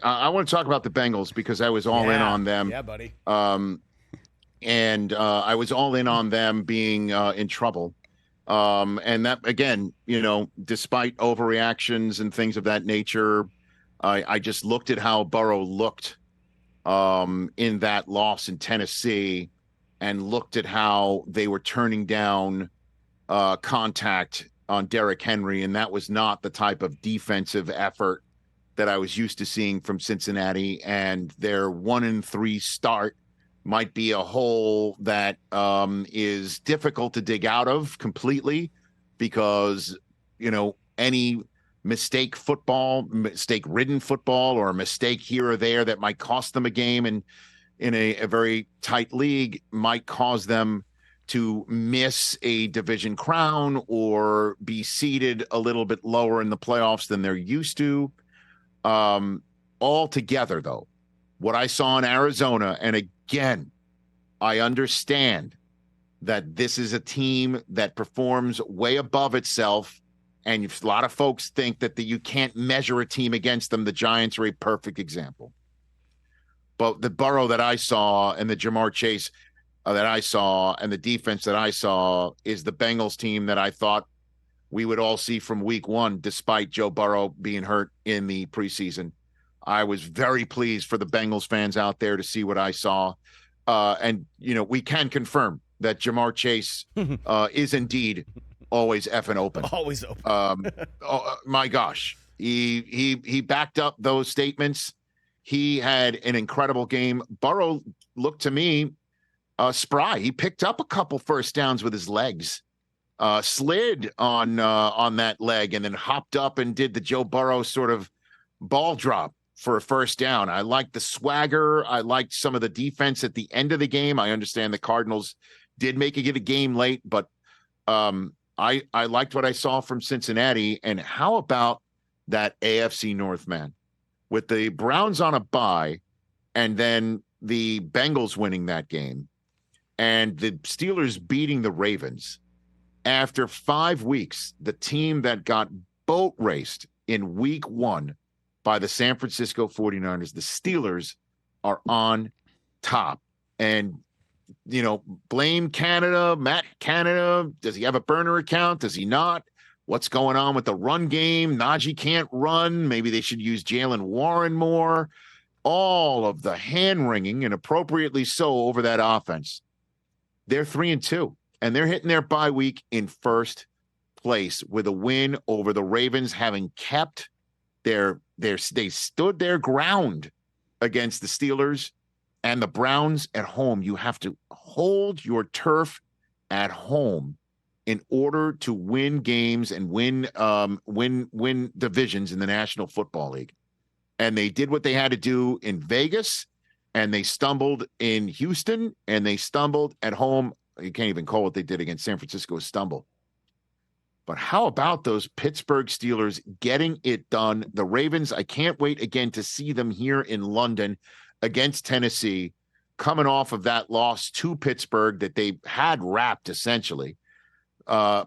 I want to talk about the Bengals because I was all in on them. Yeah, buddy. And I was all in on them being in trouble. And that, again, despite overreactions and things of that nature, I just looked at how Burrow looked in that loss in Tennessee and looked at how they were turning down contact on Derrick Henry. And that was not the type of defensive effort that I was used to seeing from Cincinnati. And their 1-3 start might be a hole that is difficult to dig out of completely because, any mistake-ridden football or a mistake here or there that might cost them a game and in a very tight league might cause them to miss a division crown or be seated a little bit lower in the playoffs than they're used to. Altogether, though, what I saw in Arizona, and again, I understand that this is a team that performs way above itself, and a lot of folks think that you can't measure a team against them. The Giants are a perfect example. But the Burrow that I saw and the Jamar Chase that I saw and the defense that I saw is the Bengals team that I thought we would all see from week one, despite Joe Burrow being hurt in the preseason. I was very pleased for the Bengals fans out there to see what I saw. And we can confirm that Jamar Chase is indeed always effing open. Always open. My gosh. He backed up those statements. He had an incredible game. Burrow looked to me spry. He picked up a couple first downs with his legs. Slid on that leg and then hopped up and did the Joe Burrow sort of ball drop for a first down. I liked the swagger. I liked some of the defense at the end of the game. I understand the Cardinals did make it a game late, but I liked what I saw from Cincinnati. And how about that AFC North, man? With the Browns on a bye and then the Bengals winning that game and the Steelers beating the Ravens. After 5 weeks, the team that got boat raced in week one by the San Francisco 49ers, the Steelers, are on top. And, blame Canada, Matt Canada. Does he have a burner account? Does he not? What's going on with the run game? Najee can't run. Maybe they should use Jalen Warren more. All of the hand-wringing, and appropriately so, over that offense. They're 3-2. And they're hitting their bye week in first place with a win over the Ravens, having kept they stood their ground against the Steelers and the Browns at home. You have to hold your turf at home in order to win games and win divisions in the National Football League. And they did what they had to do in Vegas, and they stumbled in Houston, and they stumbled at home. You can't even call what they did against San Francisco a stumble. But how about those Pittsburgh Steelers getting it done? The Ravens, I can't wait again to see them here in London against Tennessee, coming off of that loss to Pittsburgh that they had wrapped essentially.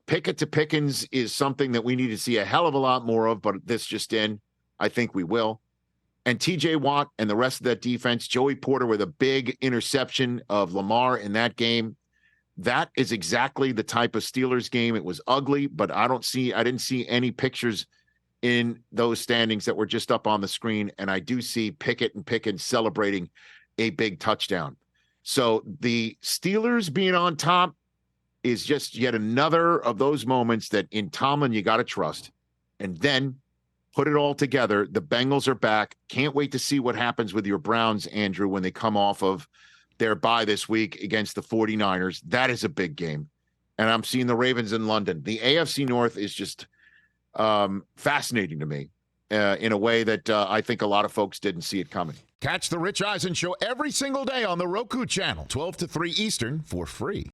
Pickett to Pickens is something that we need to see a hell of a lot more of, but this just in, I think we will. And TJ Watt and the rest of that defense, Joey Porter with a big interception of Lamar in that game. That is exactly the type of Steelers game. It was ugly, but I didn't see any pictures in those standings that were just up on the screen. And I do see Pickett and Pickens celebrating a big touchdown. So the Steelers being on top is just yet another of those moments that in Tomlin you got to trust. And then put it all together. The Bengals are back. Can't wait to see what happens with your Browns, Andrew, when they come off of their bye this week against the 49ers. That is a big game. And I'm seeing the Ravens in London. The AFC North is just fascinating to me in a way that I think a lot of folks didn't see it coming. Catch the Rich Eisen Show every single day on the Roku channel, 12 to 3 Eastern, for free.